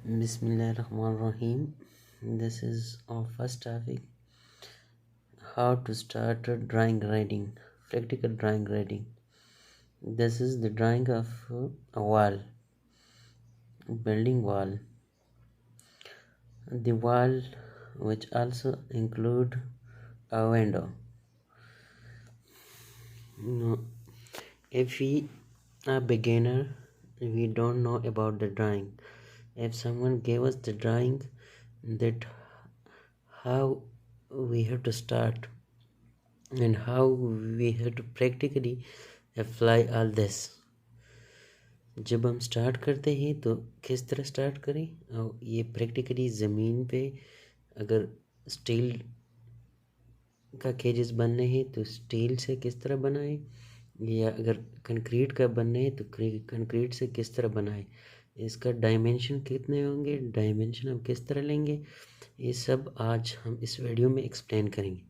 Bismillahirrahmanirrahim. This is our first topic, how to start a drawing writing, practical drawing writing. This is the drawing of a wall, building wall. The wall which also include a window. If we are beginner, we don't know about the drawing. If someone gave us the drawing, that how we have to start and how we have to practically apply all this. जब हम start करते हैं तो किस तरह start करें और ये प्रैक्टिकली ज़मीन पे अगर स्टील का केजेस बनने हैं तो स्टील से किस तरह बनाएं, या अगर कंक्रीट का बनने हैं तो कंक्रीट से किस तरह बनाएं, इसका डायमेंशन कितने होंगे, डायमेंशन हम किस तरह लेंगे, ये सब आज हम इस वीडियो में एक्सप्लेन करेंगे।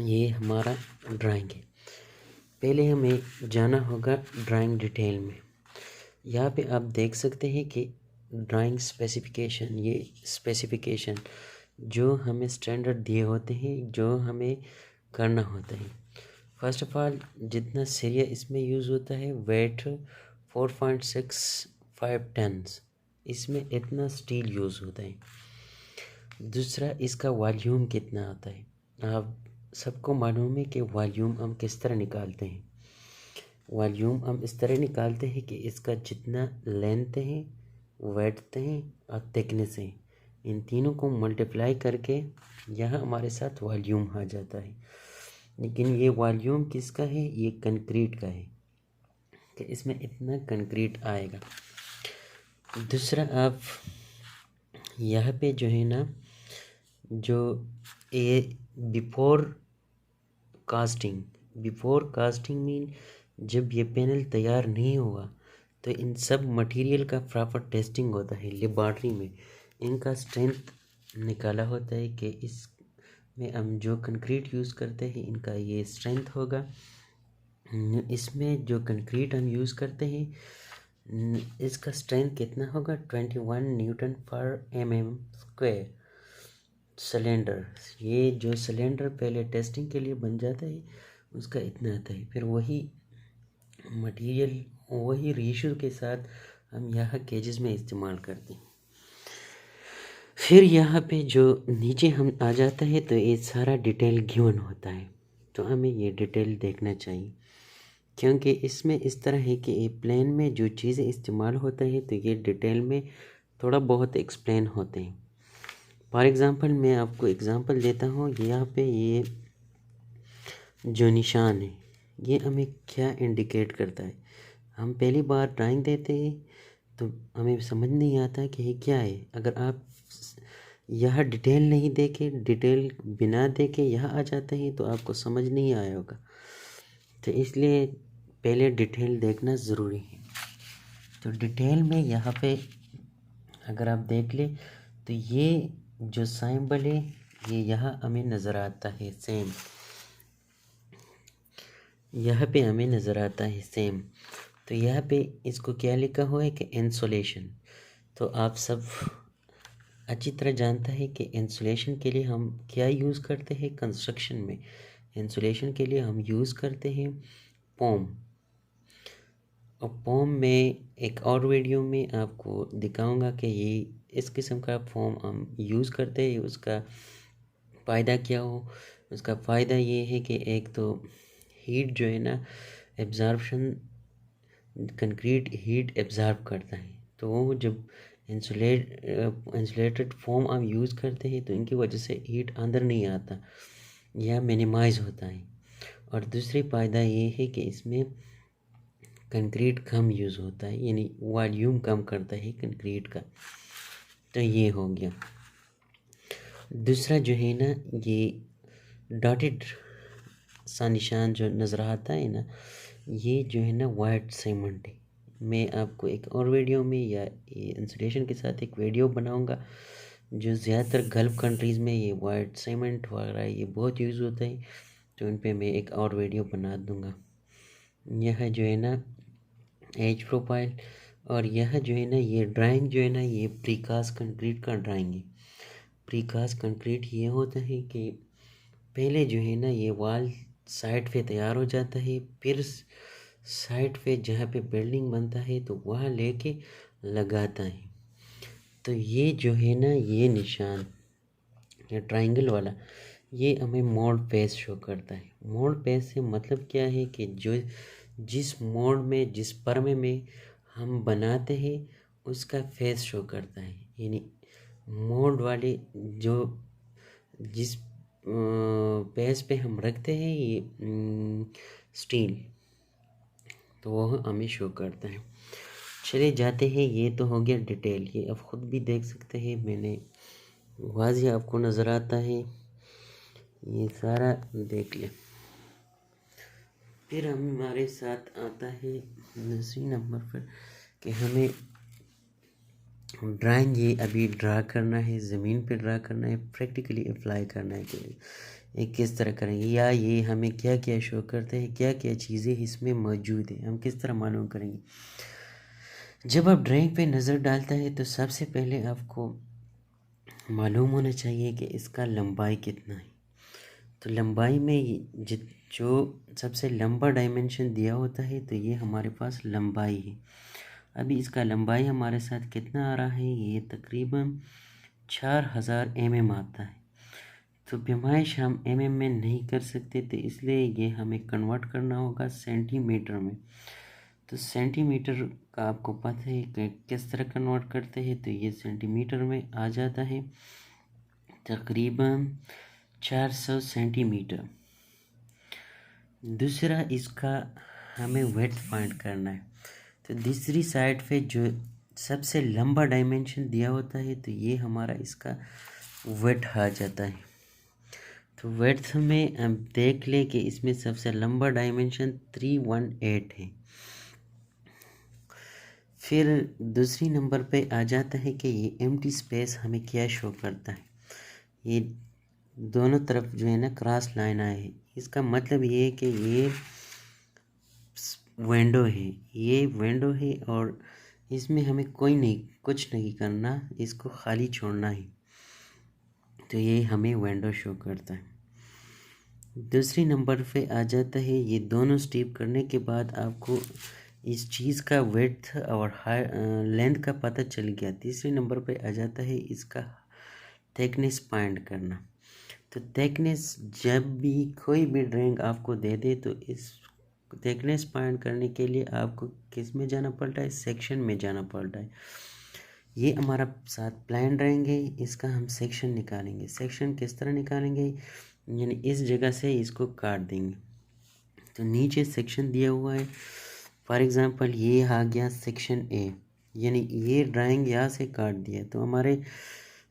ये हमारा ड्राइंग है। पहले हमें जाना होगा ड्राइंग डिटेल में। यहाँ पे आप देख सकते हैं कि ड्राइंग स्पेसिफिकेशन, ये स्पेसिफिकेशन जो हमें स्टैंडर्ड दिए होते हैं, जो हमें करना होता है। फर्स्ट ऑफ ऑल, जितना सरिया इसमें यूज़ होता है वेट 4.65 टन्स, इसमें इतना स्टील यूज़ होता है। दूसरा, इसका वॉल्यूम कितना आता है। आप सबको मालूम है कि वॉल्यूम हम किस तरह निकालते हैं। वॉल्यूम हम इस तरह निकालते हैं कि इसका जितना लेंथ है, वेड्थ है और थिकनेस है, इन तीनों को मल्टीप्लाई करके यहाँ हमारे साथ वॉल्यूम आ जाता है। लेकिन ये वॉल्यूम किसका है, ये कंक्रीट का है कि इसमें इतना कंक्रीट आएगा। दूसरा, आप यहाँ पे जो है ना, जो ये बिफोर कास्टिंग मीन जब ये पैनल तैयार नहीं हुआ तो इन सब मटेरियल का प्रॉपर टेस्टिंग होता है लेबॉर्ट्री में। इनका स्ट्रेंथ निकाला होता है कि इसमें हम जो कंक्रीट यूज़ करते हैं इनका ये स्ट्रेंथ होगा। इसमें जो कंक्रीट हम यूज़ करते हैं इसका स्ट्रेंथ कितना होगा, 21 न्यूटन पर mm²। सिलेंडर, ये जो सिलेंडर पहले टेस्टिंग के लिए बन जाता है उसका इतना आता है। फिर वही मटेरियल वही रेशो के साथ हम यहाँ केजेस में इस्तेमाल करते हैं। फिर यहाँ पे जो नीचे हम आ जाता है तो ये सारा डिटेल गिवन होता है, तो हमें ये डिटेल देखना चाहिए क्योंकि इसमें इस तरह है कि ये प्लान में जो चीज़ें इस्तेमाल होता है तो ये डिटेल में थोड़ा बहुत एक्सप्लेन होते हैं। फॉर एग्ज़ाम्पल, मैं आपको एग्ज़ाम्पल देता हूँ। यहाँ पे ये जो निशान है ये हमें क्या इंडिकेट करता है। हम पहली बार ड्राइंग देते हैं तो हमें समझ नहीं आता कि ये क्या है। अगर आप यह डिटेल नहीं देखे, डिटेल बिना देखे यहाँ आ जाते हैं तो आपको समझ नहीं आया होगा। तो इसलिए पहले डिटेल देखना ज़रूरी है। तो डिटेल में यहाँ पे अगर आप देख ले तो ये जो सिंबल है ये यहाँ हमें नज़र आता है सेम, यहाँ पे हमें नज़र आता है सेम। तो यहाँ पे इसको क्या लिखा हुआ है कि इंसुलेशन। तो आप सब अच्छी तरह जानता है कि इंसुलेशन के लिए हम क्या यूज़ करते हैं कंस्ट्रक्शन में। इंसुलेशन के लिए हम यूज़ करते हैं फोम। और फोम में एक और वीडियो में आपको दिखाऊंगा कि ये इस किस्म का फोम हम यूज़ करते हैं, उसका फ़ायदा क्या हो। उसका फ़ायदा ये है कि एक तो हीट जो है ना, एब्जॉर्प्शन, कंक्रीट हीट एब्जॉर्ब करता है। तो वो जब इंसुलेटेड फोम हम यूज़ करते हैं तो इनकी वजह से हीट अंदर नहीं आता या मिनिमाइज़ होता है। और दूसरी फ़ायदा ये है कि इसमें कंक्रीट कम यूज़ होता है, यानी वॉल्यूम कम करता है कंक्रीट का। तो ये हो गया। दूसरा जो है ना, ये डॉटेड सा निशान जो नज़र आता है ना, ये जो है ना वाइट सीमेंट है। मैं आपको एक और वीडियो में या ये इंसुलेशन के साथ एक वीडियो बनाऊंगा। जो ज़्यादातर गल्फ़ कंट्रीज़ में ये वाइट सीमेंट वगैरह ये बहुत यूज़ होता है, तो उन पे मैं एक और वीडियो बना दूंगा। यह जो है ना एज प्रोफाइल और यह जो है ना ये ड्राइंग जो है ना ये प्रीकास्ट कंक्रीट का ड्राइंग है। प्रीकास्ट कंक्रीट ये होता है कि पहले जो है ना ये वॉल साइड पे तैयार हो जाता है, फिर साइड पे जहाँ पे बिल्डिंग बनता है तो वहाँ लेके लगाता है। तो ये जो है ना ये निशान या ट्रायंगल वाला ये हमें मोड फेस शो करता है। मोड फेस से मतलब क्या है कि जो जिस मोड में जिस परमे में हम बनाते हैं उसका फेस शो करता है। यानी मोड वाले जो जिस पेज पे हम रखते हैं ये स्टील तो वह हमें शो करता है। चले जाते हैं, ये तो हो गया डिटेल, ये आप ख़ुद भी देख सकते हैं, मैंने वाज़िह आपको नज़र आता है, ये सारा देख लें। फिर हमारे साथ आता है दूसरी नंबर पर कि हमें ड्राइंग ये अभी ड्रा करना है, ज़मीन पे ड्रा करना है, प्रैक्टिकली अप्लाई करना है कि ये किस तरह करेंगे या ये हमें क्या क्या शो करते हैं, क्या क्या चीज़ें इसमें मौजूद है, हम किस तरह मालूम करेंगे। जब आप ड्राइंग पे नज़र डालता है तो सबसे पहले आपको मालूम होना चाहिए कि इसका लंबाई कितना है। तो लंबाई में जो सबसे लंबा डायमेंशन दिया होता है तो ये हमारे पास लंबाई है। अभी इसका लंबाई हमारे साथ कितना आ रहा है, ये तकरीबन 4000 mm आता है। तो पैमाइश हम mm में नहीं कर सकते, तो इसलिए ये हमें कन्वर्ट करना होगा सेंटीमीटर में। तो सेंटीमीटर का आपको पता है कि किस तरह कन्वर्ट करते हैं, तो ये सेंटीमीटर में आ जाता है तकरीबन 400 सेंटीमीटर। दूसरा इसका हमें वेट फाइंड करना है। तो दूसरी साइड पे जो सबसे लंबा डायमेंशन दिया होता है तो ये हमारा इसका वेट आ जाता है। तो वेट में हम देख लें कि इसमें सबसे लंबा डायमेंशन 318 है। फिर दूसरी नंबर पे आ जाता है कि ये एम्प्टी स्पेस हमें क्या शो करता है। ये दोनों तरफ जो है ना क्रॉस लाइन आए है, इसका मतलब ये है कि ये विंडो है, ये विंडो है और इसमें हमें कुछ नहीं करना, इसको खाली छोड़ना है। तो ये हमें विंडो शो करता है। दूसरी नंबर पे आ जाता है, ये दोनों स्टेप करने के बाद आपको इस चीज़ का विड्थ और लेंथ का पता चल गया। तीसरे नंबर पे आ जाता है इसका थिकनेस फाइंड करना। तो थिकनेस जब भी कोई भी ड्राइंग आपको दे दे तो इस थिकनेस फाइंड करने के लिए आपको किस में जाना पड़ता है, सेक्शन में जाना पड़ता है। ये हमारा साथ प्लान ड्राइंग है, इसका हम सेक्शन निकालेंगे। सेक्शन किस तरह निकालेंगे, यानी इस जगह से इसको काट देंगे। तो नीचे सेक्शन दिया हुआ है, फॉर एग्ज़ाम्पल ये आ गया सेक्शन ए, यानी ये ड्राइंग यहाँ से काट दिया तो हमारे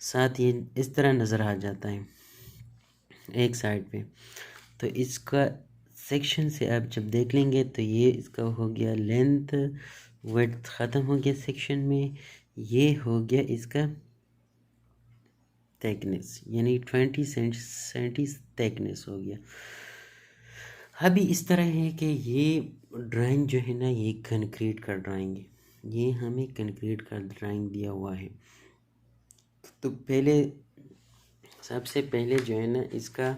साथ ये इस तरह नज़र आ जाता है एक साइड पे। तो इसका सेक्शन से आप जब देख लेंगे तो ये इसका हो गया लेंथ, विड्थ ख़त्म हो गया सेक्शन में, ये हो गया इसका थिकनेस, यानी 20 सेंटी थिकनेस हो गया। अभी इस तरह है कि ये ड्राइंग जो है ना ये कंक्रीट का ड्राइंग है, ये हमें कंक्रीट का ड्राइंग दिया हुआ है। तो पहले सबसे पहले जो है ना इसका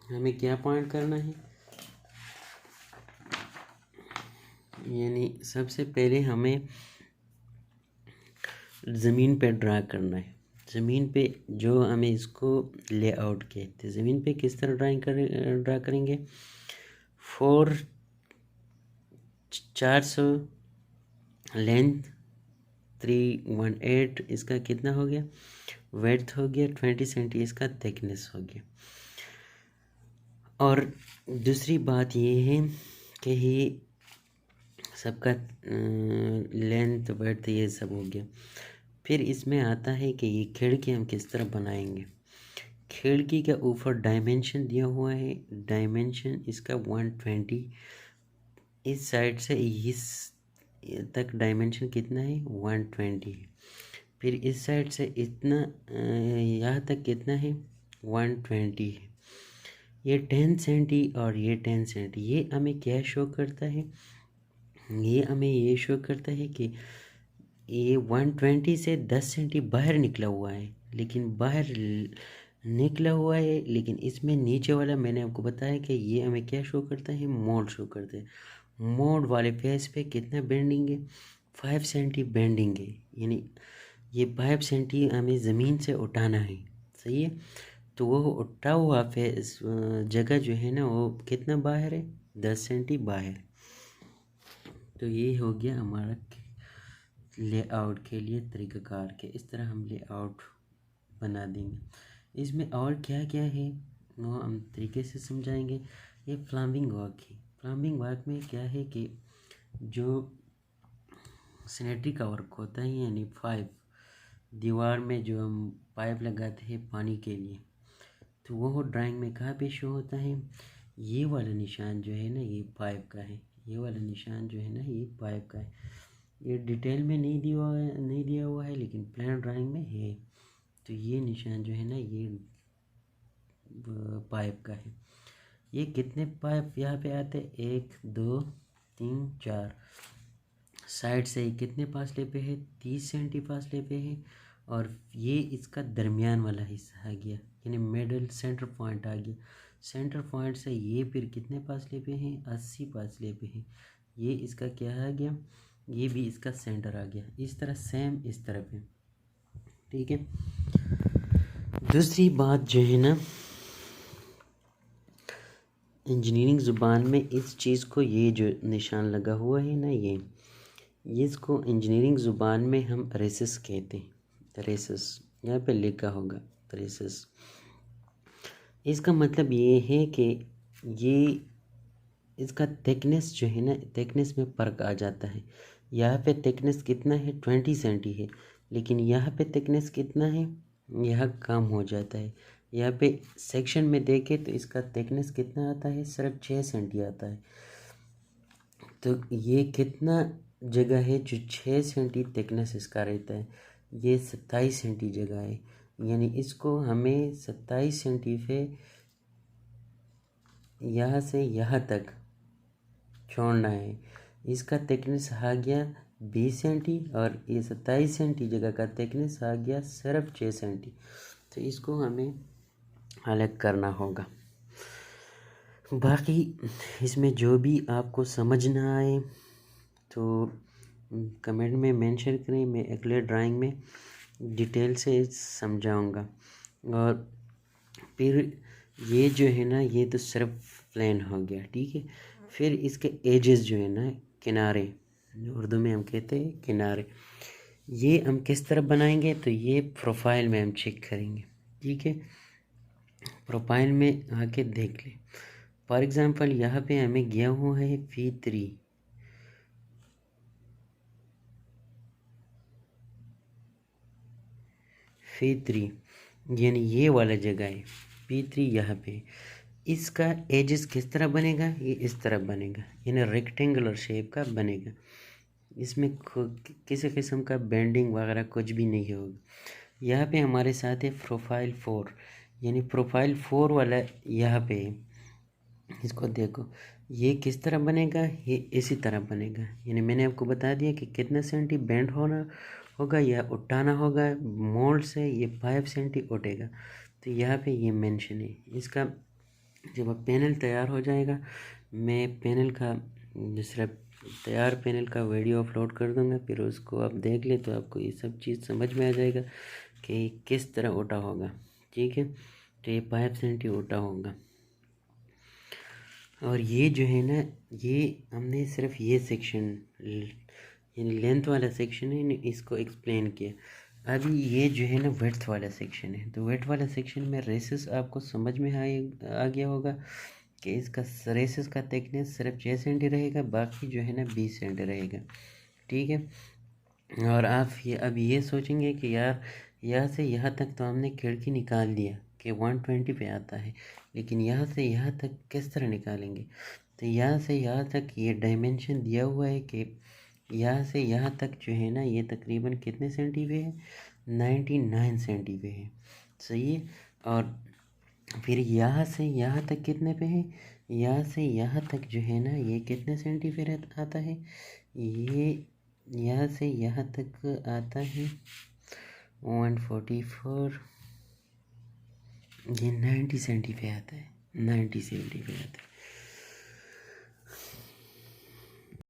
हमें क्या पॉइंट करना है, यानी सबसे पहले हमें ज़मीन पे ड्रा करना है। ज़मीन पे जो हमें इसको लेआउट कहते हैं, ज़मीन पे किस तरह ड्रा करेंगे। 400 लेंथ, 318 इसका कितना हो गया, विड्थ हो गया, 20 सेंटी इसका थिकनेस हो गया। और दूसरी बात ये है कि ये सबका लेंथ विड्थ ये सब हो गया। फिर इसमें आता है कि ये खिड़की हम किस तरह बनाएंगे। खिड़की के ऊपर डायमेंशन दिया हुआ है, डायमेंशन इसका 120, इस साइड से इस तक डायमेंशन कितना है 120 है। फिर इस साइड से इतना यहाँ तक कितना है 120 है। ये 10 सेंटी और ये 10 सेंटी, ये हमें क्या शो करता है, ये हमें ये शो करता है कि ये 120 से 10 सेंटी बाहर निकला हुआ है, निकला हुआ है, लेकिन इसमें नीचे वाला मैंने आपको बताया कि ये हमें क्या शो करता है, मोड शो करता है। मोड वाले फेस पे कितना बेंडिंग है, 5 सेंटी बेंडिंग है, यानी ये 5 सेंटी हमें ज़मीन से उठाना है। सही है, तो वो उठा हुआ फेस जगह जो है ना वो कितना बाहर है, 10 सेंटी बाहर। तो ये हो गया हमारा लेआउट के लिए तरीक़ाकार के, इस तरह हम लेआउट बना देंगे। इसमें और क्या क्या है वो हम तरीके से समझाएंगे। ये प्लम्बिंग वर्क है। प्लम्बिंग वर्क में क्या है कि जो सैनिटरी का वर्क होता है, यानी पाइप, दीवार में जो हम पाइप लगाते हैं पानी के लिए, तो वो ड्राइंग में कहाँ पे शो होता है, ये वाला निशान जो है ना ये पाइप का है, ये वाला निशान जो है ना ये पाइप का है। ये डिटेल में नहीं दिया हुआ है, लेकिन प्लान ड्राइंग में है। तो ये निशान जो है ना ये पाइप का है। ये कितने पाइप यहाँ पे आते हैं, 1 2 3 4। साइड से कितने फासले पे है, 30 सेंटी फासले पे है। और ये इसका दरमियान वाला हिस्सा आ गया, यानी मिडल सेंटर पॉइंट आ गया। सेंटर पॉइंट से ये फिर कितने फासले पे है, 80 फासले पे है। ये इसका क्या आ गया, ये भी इसका सेंटर आ गया। इस तरह सेम इस तरह पे, ठीक है। दूसरी बात जो है ना, इंजीनियरिंग ज़ुबान में इस चीज़ को, ये जो निशान लगा हुआ है ना ये इसको इंजीनियरिंग ज़ुबान में हम रेसिस कहते हैं। रेसिस यहाँ पे लिखा होगा रेसिस। इसका मतलब ये है कि ये इसका थिकनेस जो है ना, थिकनेस में फ़र्क आ जाता है। यहाँ पे थिकनेस कितना है, 20 सेंटी है, लेकिन यहाँ पे थिकनेस कितना है, यह कम हो जाता है। यहाँ पे सेक्शन में देखें तो इसका थिकनेस कितना आता है, सिर्फ 6 सेंटी आता है। तो ये कितना जगह है जो 6 सेंटी थिकनेस इसका रहता है, ये 27 सेंटी जगह है। यानी इसको हमें 27 सेंटी पे यहाँ से यहाँ तक छोड़ना है। इसका थिकनेस आ गया 20 सेंटी और ये 27 सेंटी जगह का थिकनेस आ गया सिर्फ 6 सेंटी। तो इसको हमें अलग करना होगा। बाकी इसमें जो भी आपको समझ ना आए तो कमेंट में मेंशन करें, मैं अगले ड्राइंग में डिटेल से समझाऊंगा। और फिर ये जो है ना ये तो सिर्फ प्लेन हो गया, ठीक है। फिर इसके एजेस जो है ना, किनारे, उर्दू में हम कहते हैं किनारे, ये हम किस तरह बनाएंगे, तो ये प्रोफाइल में हम चेक करेंगे, ठीक है। प्रोफाइल में आके देख लें। फॉर एग्ज़ाम्पल यहाँ पे हमें गया हुआ है P3, यानी ये वाला जगह है P3 यहाँ पे। इसका एजेस किस तरह बनेगा, ये इस तरह बनेगा, यानी रेक्टेंगुलर शेप का बनेगा। इसमें किसी किस्म का बेंडिंग वगैरह कुछ भी नहीं होगा। यहाँ पे हमारे साथ है प्रोफाइल 4, यानी प्रोफाइल 4 वाला यहाँ पे। इसको देखो ये किस तरह बनेगा, ये इसी तरह बनेगा। यानी मैंने आपको बता दिया कि कितना सेंटी बेंड होना होगा या उठाना होगा मोल्ड से, ये 5 सेंटी उठेगा। तो यहाँ पे ये मेंशन है इसका। जब अब पैनल तैयार हो जाएगा, मैं पैनल का दूसरा तैयार पैनल का वीडियो अपलोड कर दूंगा, फिर उसको आप देख ले तो आपको ये सब चीज़ समझ में आ जाएगा कि किस तरह उठा होगा, ठीक है। तो ये 5 सेंटी उठा होगा। और ये जो है ना, ये हमने सिर्फ ये सेक्शन यानी लेंथ वाला सेक्शन है ना, इसको एक्सप्लेन किया। अभी ये जो है ना विड्थ वाला सेक्शन है। तो विड्थ वाला सेक्शन में रेसिस आपको समझ में आ गया होगा कि इसका रेसिस का थिकनेस सिर्फ 6 सेंटी रहेगा, बाकी जो है ना 20 सेंटी रहेगा, ठीक है। और आप अब ये सोचेंगे कि यार यहाँ से यहाँ तक तो हमने खिड़की निकाल दिया कि 120 पे आता है, लेकिन यहाँ से यहाँ तक किस तरह निकालेंगे। तो यहाँ से यहाँ तक ये डायमेंशन दिया हुआ है कि यहाँ से यहाँ तक जो है ना ये तकरीबन कितने सेंटी पे है, 99 सेंटी पे है, सही है। और फिर यहाँ से यहाँ तक कितने पे है, यहाँ से यहाँ तक जो है ना ये कितने सेंटी पे आता है, ये यहाँ से यहाँ तक आता है 144, ये 90 सेंटी पे आता है, 90 सेंटी पे आता है।